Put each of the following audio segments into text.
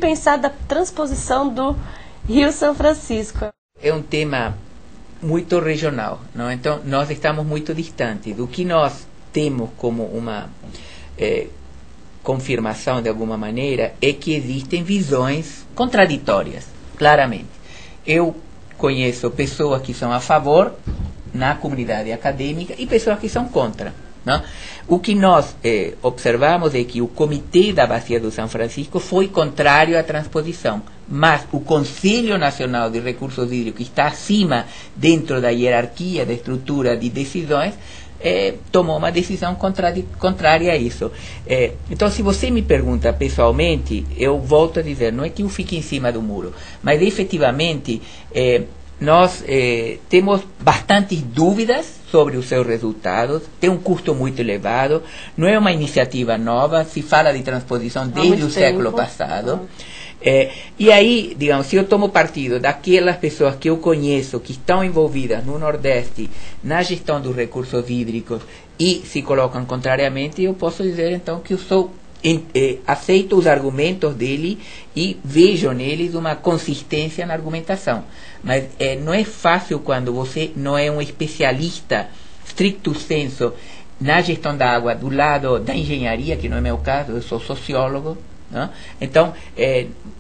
pensar da transposição do Rio São Francisco? É um tema muito regional, não? Então nós estamos muito distantes. O que nós temos como uma confirmação de alguma maneira é que existem visões contraditórias, claramente. Eu conheço pessoas que são a favor na comunidade acadêmica e pessoas que são contra, não? O que nós observamos é que o Comitê da Bacia do São Francisco foi contrário à transposição, mas o Conselho Nacional de Recursos Hídricos, que está acima dentro da hierarquia, da estrutura de decisões, tomou uma decisão contrária a isso. Então, se você me pergunta pessoalmente, eu volto a dizer, não é que eu fique em cima do muro, mas efetivamente nós temos bastantes dúvidas sobre os seus resultados, tem um custo muito elevado, não é uma iniciativa nova, se fala de transposição desde o século passado. E aí, digamos, se eu tomo partido daquelas pessoas que eu conheço que estão envolvidas no Nordeste na gestão dos recursos hídricos e se colocam contrariamente, eu posso dizer então que eu sou aceito os argumentos dele e vejo neles uma consistência na argumentação. Mas não é fácil quando você não é um especialista stricto sensu na gestão da água do lado da engenharia, que não é meu caso, eu sou sociólogo, não? Então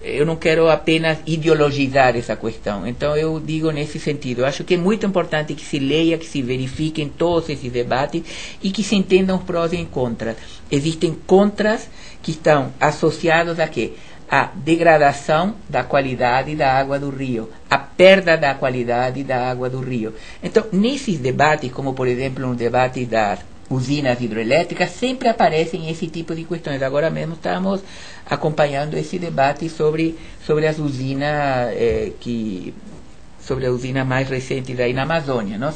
eu não quero apenas ideologizar essa questão. Então eu digo nesse sentido, eu acho que é muito importante que se leia, que se verifiquem todos esses debates e que se entendam os prós e contras. Existem contras que estão associados a quê? A degradação da qualidade da água do rio, a perda da qualidade da água do rio. Então, nesses debates, como por exemplo no debate das usinas hidroelétricas, sempre aparecem esse tipo de questões. Agora mesmo estamos acompanhando esse debate sobre as usinas sobre a usina mais recente aí na Amazônia, não?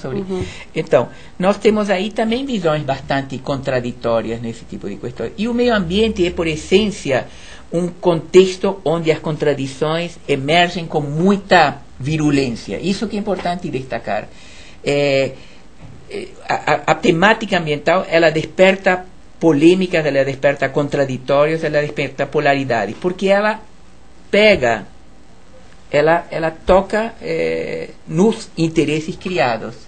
Então, nós temos aí também visões bastante contraditórias nesse tipo de questões. E o meio ambiente é, por essência, um contexto onde as contradições emergem com muita virulência. Isso que é importante destacar. A temática ambiental, ela desperta polêmicas, ela desperta contraditórios, ela desperta polaridades, porque ela pega, ela toca nos interesses criados.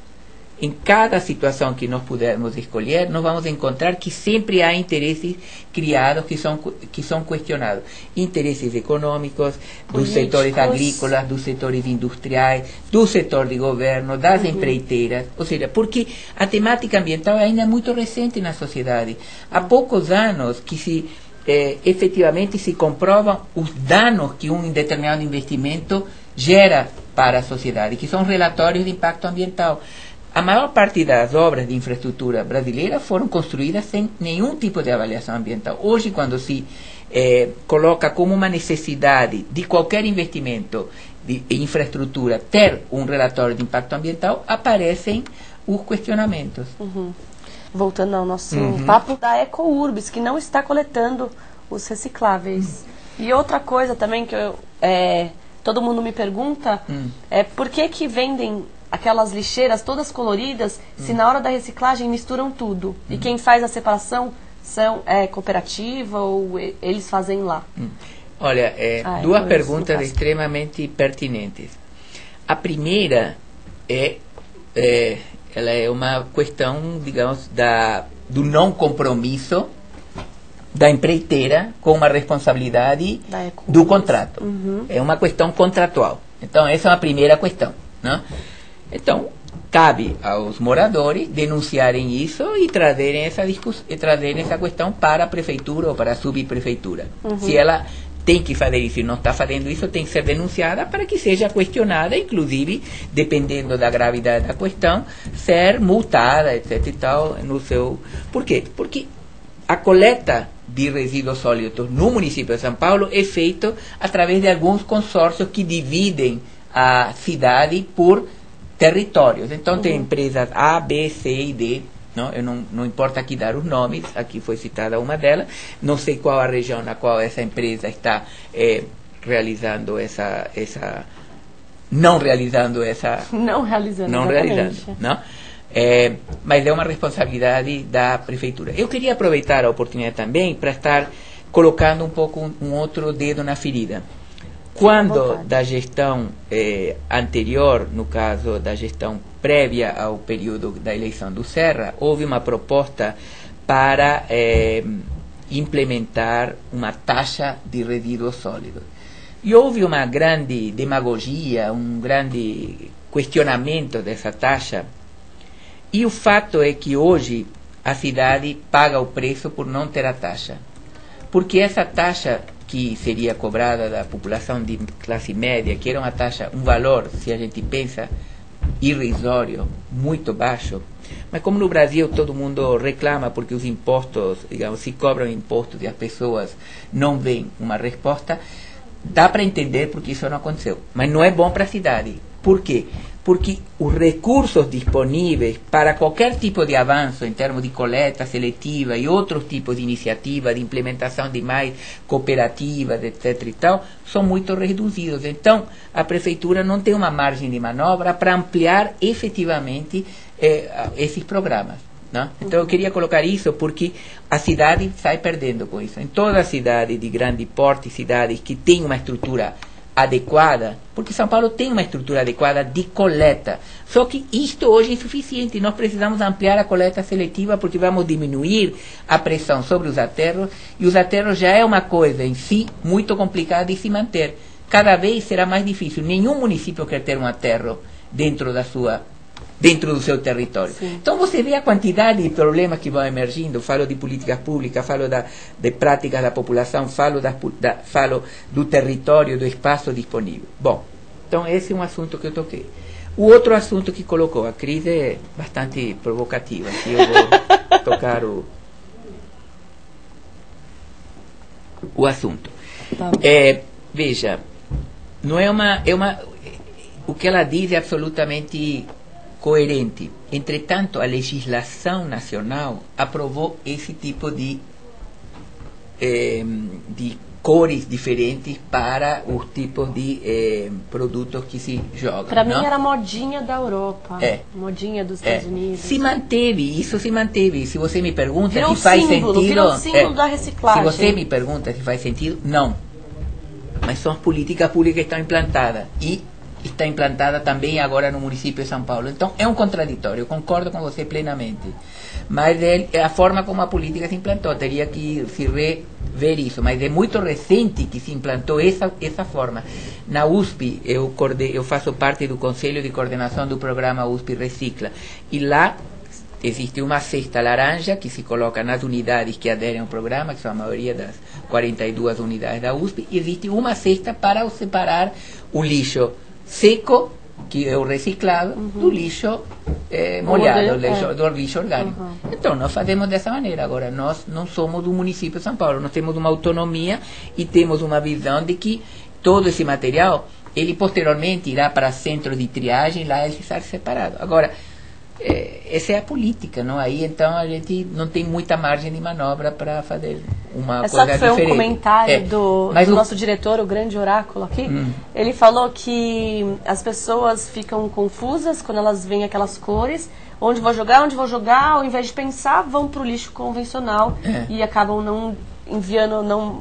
Em cada situação que nós pudermos escolher, nós vamos encontrar que sempre há interesses criados que são questionados. Interesses econômicos, dos setores agrícolas, dos setores industriais, do setor de governo, das empreiteiras. Ou seja, porque a temática ambiental ainda é muito recente na sociedade. Há poucos anos que efetivamente se comprovam os danos que um determinado investimento gera para a sociedade, que são relatórios de impacto ambiental. A maior parte das obras de infraestrutura brasileira foram construídas sem nenhum tipo de avaliação ambiental. Hoje, quando se coloca como uma necessidade de qualquer investimento de infraestrutura ter um relatório de impacto ambiental, aparecem os questionamentos. Voltando ao nosso papo da EcoUrbis, que não está coletando os recicláveis. E outra coisa também que todo mundo me pergunta é por que vendem aquelas lixeiras todas coloridas se na hora da reciclagem misturam tudo? E quem faz a separação cooperativa ou eles fazem lá? Olha, duas perguntas extremamente pertinentes. A primeira ela é uma questão, digamos, do não compromisso da empreiteira com uma responsabilidade do contrato. É uma questão contratual. Então, essa é uma primeira questão, não? Então, cabe aos moradores denunciarem isso e trazerem essa questão para a prefeitura ou para a subprefeitura. Se ela tem que fazer isso e não está fazendo isso, tem que ser denunciada para que seja questionada, inclusive, dependendo da gravidade da questão, ser multada, etc. e tal, no seu... Por quê? Porque a coleta de resíduos sólidos no município de São Paulo é feita através de alguns consórcios que dividem a cidade por territórios. Então, tem empresas A, B, C e D. Não importa aqui dar os nomes, aqui foi citada uma delas. Não sei qual a região na qual essa empresa está realizando não realizando, não? Mas é uma responsabilidade da prefeitura. Eu queria aproveitar a oportunidade também para estar colocando um pouco um outro dedo na ferida. Quando da gestão anterior, no caso da gestão prévia ao período da eleição do Serra, houve uma proposta para implementar uma taxa de resíduos sólidos. E houve uma grande demagogia, um grande questionamento dessa taxa, e o fato é que hoje a cidade paga o preço por não ter a taxa. Porque essa taxa que seria cobrada da população de classe média, que era uma taxa, um valor, se a gente pensa, irrisório, muito baixo, mas como no Brasil todo mundo reclama porque os impostos, digamos, se cobram impostos e as pessoas não veem uma resposta, dá para entender porque isso não aconteceu. Mas não é bom para a cidade. Por quê? Porque os recursos disponíveis para qualquer tipo de avanço em termos de coleta seletiva e outros tipos de iniciativa, de implementação de mais cooperativas, etc. e tal, são muito reduzidos. Então, a prefeitura não tem uma margem de manobra para ampliar efetivamente esses programas. Não? Então, eu queria colocar isso porque a cidade sai perdendo com isso. Em toda a cidade de grande porte, cidades que têm uma estrutura adequada, porque São Paulo tem uma estrutura adequada de coleta, só que isto hoje é insuficiente. Nós precisamos ampliar a coleta seletiva porque vamos diminuir a pressão sobre os aterros, e os aterros já é uma coisa em si muito complicada de se manter. Cada vez será mais difícil. Nenhum município quer ter um aterro dentro do seu território. Sim. Então você vê a quantidade de problemas que vão emergindo. Falo de políticas públicas, falo de práticas da população, falo do território, do espaço disponível. Bom, então esse é um assunto que eu toquei. O outro assunto que colocou, a crise é bastante provocativa. Aqui eu vou tocar o assunto. Tá. Veja, não é o que ela diz é absolutamente coerente. Entretanto, a legislação nacional aprovou esse tipo de cores diferentes para os tipos de produtos que se jogam. Para mim era modinha da Europa, modinha dos Estados Unidos. Isso se manteve. Se você me pergunta virou se faz símbolo, sentido... Virou símbolo da reciclagem. Se você me pergunta se faz sentido, não. Mas são as políticas públicas que estão implantadas. E está implantada também agora no município de São Paulo. Então é um contraditório, eu concordo com você plenamente, mas é a forma como a política se implantou, teria que se rever isso, mas é muito recente que se implantou essa forma. Na USP, eu faço parte do Conselho de Coordenação do programa USP Recicla, e lá existe uma cesta laranja que se coloca nas unidades que aderem ao programa, que são a maioria das 42 unidades da USP, e existe uma cesta para separar o lixo seco, que é o reciclado, do lixo molhado, do lixo orgânico. Então, nós fazemos dessa maneira. Agora, nós não somos do município de São Paulo, nós temos uma autonomia e temos uma visão de que todo esse material, ele posteriormente irá para centros de triagem, lá ele será separado. Agora, essa é a política, não? Aí então a gente não tem muita margem de manobra para fazer uma coisa diferente. Só que foi um comentário do nosso diretor, o grande oráculo aqui. Ele falou que as pessoas ficam confusas quando elas veem aquelas cores, onde vou jogar, ao invés de pensar, vão para o lixo convencional e acabam não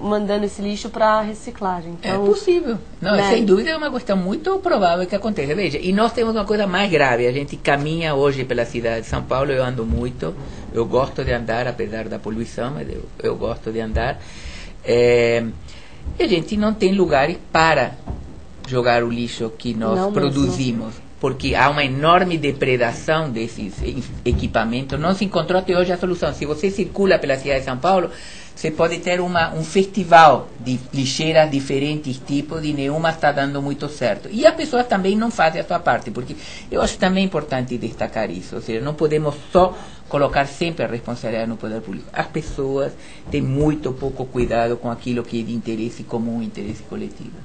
mandando esse lixo para reciclagem. Então, é possível. Não, né? Sem dúvida é uma questão muito provável que aconteça. Veja, e nós temos uma coisa mais grave. A gente caminha hoje pela cidade de São Paulo, eu ando muito, eu gosto de andar, apesar da poluição, mas eu gosto de andar. E a gente não tem lugares para jogar o lixo que nós produzimos. Mesmo. Porque há uma enorme depredação desses equipamentos. Não se encontrou até hoje a solução. Se você circula pela cidade de São Paulo, você pode ter um festival de lixeiras diferentes tipos e nenhuma está dando muito certo. E as pessoas também não fazem a sua parte, porque eu acho também importante destacar isso. Ou seja, não podemos só colocar sempre a responsabilidade no poder público. As pessoas têm muito pouco cuidado com aquilo que é de interesse comum, interesse coletivo.